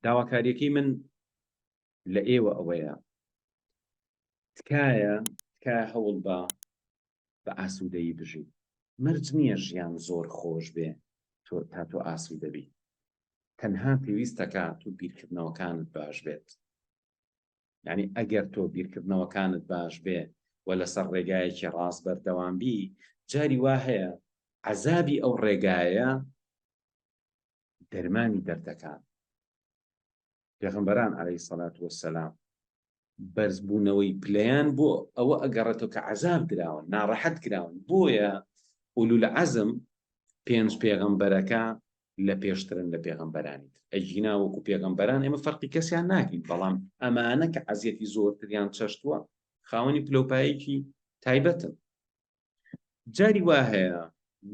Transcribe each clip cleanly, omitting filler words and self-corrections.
داواکاریەکەی من لە ئێوە ئەوەیە تکایە هەوڵ بە ئاسوودەیی بژیت. مەرج نییە ژیان زۆر خۆش بێ تا تۆ ئاسوودە بی. تەنها پێویستەکە تو بیرکردنەوەکانت باش بێت. یعنی ئەگەر تۆ بیرکردنەوەکانت باش بێ و لەسەر ڕێگایەکی ڕاست بەردەوام بی، جاری وا هەیە عەزابی ئەو ڕێگایە دەرمانی دەردەکات. پێغەمبەران عەلەیهی سەڵات وەسەلام بەرزبوونەوەی پلەیان بۆ ئەوە ئەگەڕێتەوە کە عەزاب کراون، ناڕەحەت کراون. بۆیە ئولول عەزم پێنج پێغەمبەرەکە لە پێشترن لە پێغەمبەرانی تر. ئەیژینا وەکو پێغەمبەران ئێمە فەرقی کەسیان ناکەین، بەڵام ئەمانە کە عەزیەتی زۆرتریان چەشتووە خاوەنی پلەپایەکی تایبەتن. جاری وا هەیە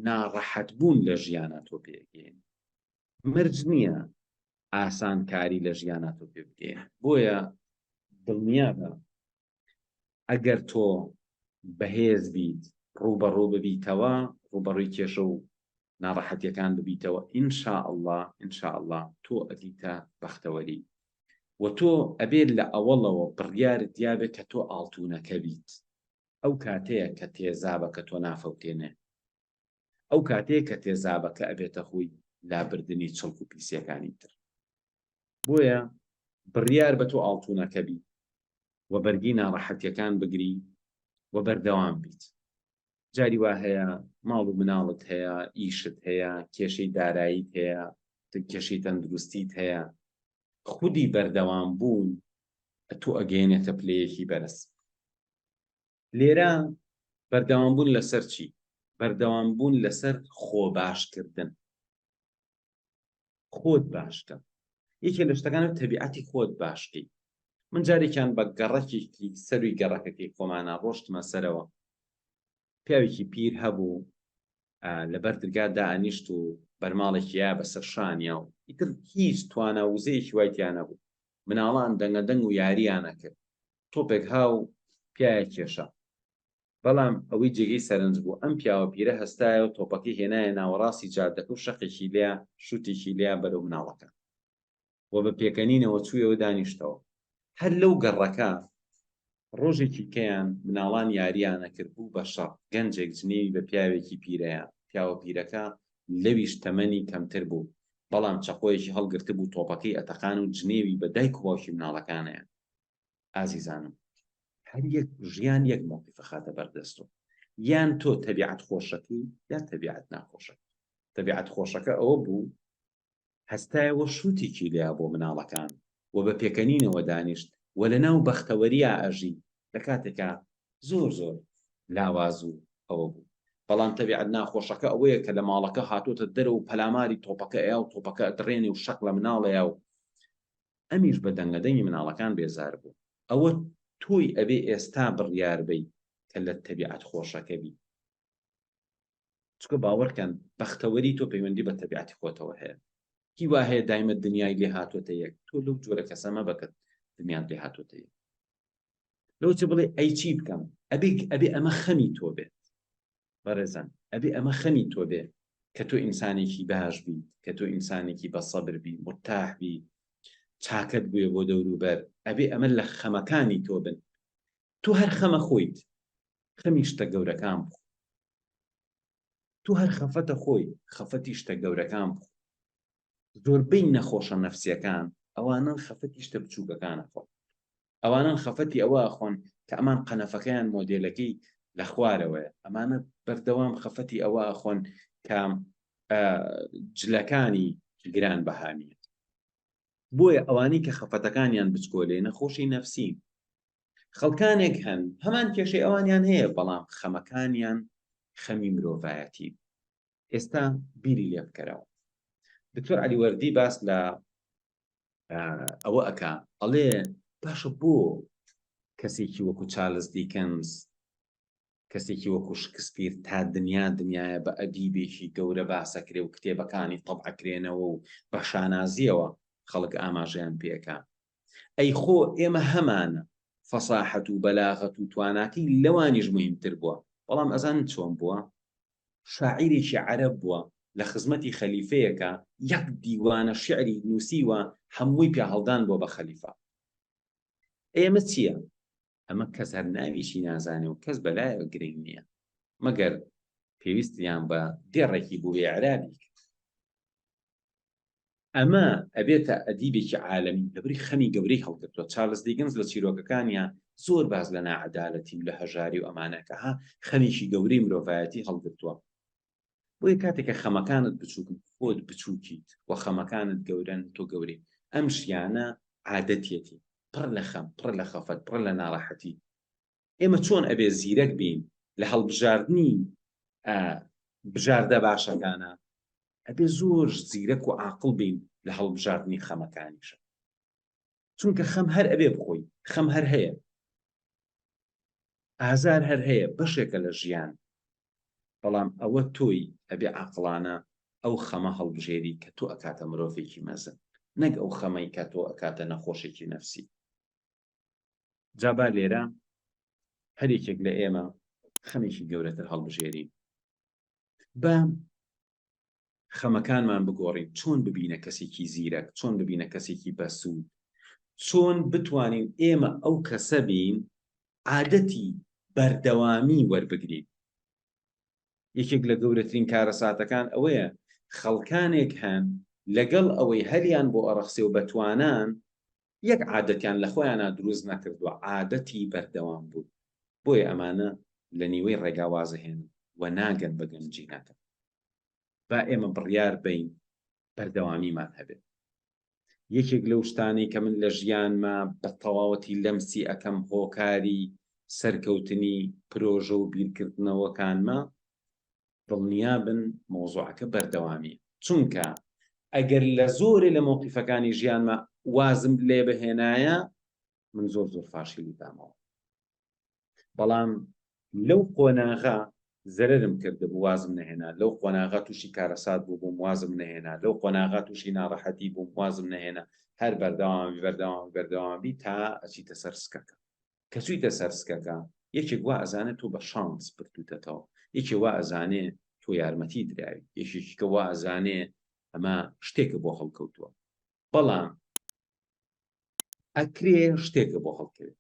ناڕەحەت بوون لە ژیانە تۆ پێگەین، مرج نییە ئاسانکاری لە ژیانە تۆ پێ بگەین. بۆیە دڵنیا بە ئەگەر تۆ بەهێز بیت ڕوبەڕوو ببیتەوە، ڕوبەڕووی کێشە و ناڕەحەتیەکان ببیتەوە، ئینشاءالله تۆ ئەدیتە بەختەوەری و تۆ ئەبێت لە ئەوەڵەوە بڕیارت دیابێت کە تۆ ئاڵتوونەکە بیت. ئەو کاتەیە کە تێزابە کە تۆ نافەوتێنێ، ئەو کاتەیە کە تێزابە کە ئەبێتە خۆی لابردنی چڵک و پیسیەکانی تر. بۆیە بڕیار بە تۆ ئاڵتوونەکە بی و بەرگی ناڕەحەتیەکان بگری و بەردەوام بیت. جاری وا هەیە ماڵ و مناڵت هەیە، ئیشت هەیە، کێشەی داراییت هەیە، کێشەی تەندروستیت هەیە، خودی بەردەوام بوون تۆ ئەگەیەنێتە پلەیەکی بەرز. لێرە بەردەوام بوون لەسەر چی؟ بەردەوام بوون لەسەر خۆ باشکردن. خۆت باشکە. یەکێک لە شتەکانە تەبیعەتی خۆت باشکەی. من جارێکیان بە گەڕەکێکی سەروی گەڕەکەکەی خۆمانە ڕۆشتمە سەرەوە. پیاوێکی پیر هەبوو لەبەر دەرگا دائەنیشت و بەرماڵێکیە بەسەر شانیا و ئیتر هیچ توانە وزەیەکی وای تیا نەبوو. مناڵان دەنگەدەنگ و یارییانە کرد. تۆپێک هاو پیاە کێشە. بەڵام ئەوەی جێگەی سەرنج بوو ئەم پیاوە پیرە هەستایە و تۆپەکەی هێنایە ناوەڕاستی جادەکە و شەقێکی لێ شوتێکی لێ بەرەو مناڵەکە و بە پێکەنینەوە چوویەوە دانیشتەوە. هەر لەو گەڕەکە ڕۆژێکی کەیان مناڵان یاریانە کرد بوو بە شەڕ. گەنجێک جنێوی بە پیاوێکی پیرەیە. پیاوە پیرەکە لەویش تەمەنی کەمتر بوو، بەڵام چەقۆیەکی هەڵگرتە بوو تۆپەکەی ئەتەقان و جنێوی بە دایک و باوکی مناڵەکانەیە. ئازیزانم، هەر یەک ژیان یەک مۆقیفە خاتە بەردەستەوە. یان تۆ تەبیعەت خۆشەکەی یان تەبیعەت ناخۆشەکە. تەبیعەت خۆشەکە ئەوە بوو هەستایەوە شوتێکی لێیا بۆ مناڵەکان و بە پێکەنینەوە دانیشت و لەناو بەختەوەریە ئەژی لە کاتێکا زۆر لاواز و ئەوە بوو. بەڵام تەبیعەت ناخۆشەکە ئەوەیە کە لە ماڵەکە هاتوۆتە دەرەوە و پەلاماری تۆپەکە ئەیا و تۆپەکە دڕێنێ و شەق لە مناڵەیە و ئەمیش بە دەنگەدەنگی مناڵەکان بێزار بوو. ئەوە تۆی ئەبێ ئێستا بڕیار بی کە لە تەبیعەت خۆشەکە بی. چکە باوەڕکەن بەختەوەری تۆ پەیوەندی بە تەبیعەتی خۆتەوە هەیە. هی وا هەیە دایمە دنیای لێ هاتوۆتە یەک. تۆ لەو جۆرە کەسە مەبەکەت دنیات لێ هاتوۆتە یەک. لەو چ بڵێ ئەی چی بکەم؟ ئەبێ ئەمە خەمی تۆ بێت. بەڕێزان، ئەبێ ئەمە خەمی تۆ بێت کە تۆ ئینسانێکی باش بی، کە تۆ ئینسانێکی بە سەبر بی، مرتاح بی، چاکت بووە بۆ دەوروبەر. ئەبێ ئەمە لە خەمەکانی تۆ بن. تۆ هەر خەمە خۆیت، خەمی شتە گەورەکان بخۆ. تۆ هەر خەفەتە خۆی، خەفەتی شتە گەورەکان بخۆ. زۆربەی نەخۆشە نەفسیەکان ئەوانن خەفەتی شتە بچووکەکانە خۆن. ئەوانن خەفەتی ئەوە خۆن کە ئەمان قەنەفەکەیان مۆدێلەکەی لە خوارەوەیە. ئەمانە بەردەوام خەفەتی ئەوە خۆن کە جلەکانی گران بەهامیت. بۆیە ئەوانی کە خەفەتەکانیان بچکۆلێ نەخۆشی نەفسین. خەڵکانێک هەن هەمان کێشەی ئەوانیان هەیە، بەڵام خەمەکانیان خەمی مرۆڤایەتی. ئێستا بیری لێ بکەرەوە. دکتۆر عەلیوەردی باس لە ئەوە ئەکا، ئەڵێ باشە بۆ کەسێکی وەکو چارلز دیکەنز، کەسێکی وەکو شکسپیر تا دنیایە بە ئەدیبێکی گەورە باسەکرێ و کتێبەکانی تەبعەکرێنەوە و بە شانازیەوە خەڵک ئاماژەیان پێکا. ئەی خۆ ئێمە هەمانە فەساحەت و بەلاغەت و تواناکەی لەوانیش مهمتر بووە. بەڵام ئەزانن چۆن بووە؟ شاعیرێکی عەرەب بووە لە خزمەتی خەلیفەیەکە یەک دیوانە شیعری نووسیوە هەمووی پێ هەڵدان بۆ بە خەلیفە. ئێمە چییە؟ ئەمە کەس هەر ناویشی نازانێ و کەس بەلایە گرنگ نییە مەگەر پێویستیان بە دێڕێکی بۆ عێرابی. ئەمە ئەبێتە ئەدیبێکی عالەمی لەبری خەمی گەورەی هەڵگرتووە. چارلز دیکنز لە چیرۆکەکانیان زۆر باز لە نائەدالەتی و لە هەژاری و ئەمانەکە خەمیشی گەورەی مرۆڤایەتی هەڵگرتووە. بۆیە کاتێکە خەمەکانت بچووکن خۆت بچووکیت و خەمەکانت گەورەن تۆ گەورەی. ئەم ژیانە عادەتێتی پڕ لە خەم، پڕ لە خەفەت، پڕ لە ناڕەحەتی. ئێمە چۆن ئەبێ زیرەک بین لە هەڵبژاردننی بژاردە باشەکانە؟ ئەبێ زۆر زیرەک و عاقڵ بین لە هەڵبژاردننی خەمەکانیشە. چونکە خەم هەر ئەبێ بخۆی، خەم هەر هەیە، ئازار هەر هەیە، بەشێکە لە ژیان. بەڵام ئەوە تۆی ئەبێ عاقڵانە ئەو خەمە هەڵبژێری کە تۆ ئەکاتە مرۆڤێکی مەزن، نەک ئەو خەمەی کە تۆ ئەکاتە نەخۆشێکی نەفسی. جابا لێرە هەرێکێک لە ئێمە خەمێکی گەورەتر هەڵبژێرین. بە خەمەکانمان بگۆڕین، چۆن ببینە کەسێکی زیرەک، چۆن ببینە کەسێکی بەسوود، چۆن بتوانین ئێمە ئەو کەسە بین عادەتی بەردەوامی وەربگرین. یەکێک لە گەورەترین کارەساتەکان ئەوەیە خەڵکانێک هەن لەگەڵ ئەوەی هەریان بۆ ئەڕەخسێ و بەتوانان یەک عادەتیان لە خۆیانە دروست نەکردووە، عادەتی بەردەوام بوو. بۆیە ئەمانە لە نیوەی ڕێگاوازە هێن و ناگەن بە گەنجینەکە. با ئێمە بڕیار بین بەردەوامیمان هەبێت. یەکێک لەو شتانی کە من لە ژیانمە بە تەواوەتی لەمسی ئەەکەم هۆکاری سەرکەوتنی پرۆژە و بیرکردنەوەکانمە، دڵنیا بن مۆزوعەکە بەردەوامی. چونکە ئەگەر لە زۆرێ لە مۆقیفەکانی ژیانمە وازم لێ بهێنایە، من زۆر فاشیلی دامەوە. بەڵام لەو قۆناغا زەررم کرده بوو وازم نەهێنا، لەو قۆناغا تووشی کارەسات بوو بووم وازم نەهێنا، لەو قۆناغا تووشی ناڕەحەتی بووم وازم نەهێنا. هەر بەردەوامی تا ئەچیتە سەر سکەکە. کە چوویتە سەر سکەکە یەکێک وا ئەزانێت تۆ بە شانس بردووتەتەوە، یەکێ وا ئەزانێ تۆ یارمەتی دراوی، یەکێکی کە وا ئەزانێ ئەمە شتێکە بۆ هەڵکەوتووە. بەڵام ئەکرێ شتێکە بۆ هەڵکەوێت،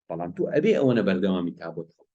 بەڵام تۆ ئەبێ ئەوەنە بەردەوامی تا بۆت هەڵکەوێت.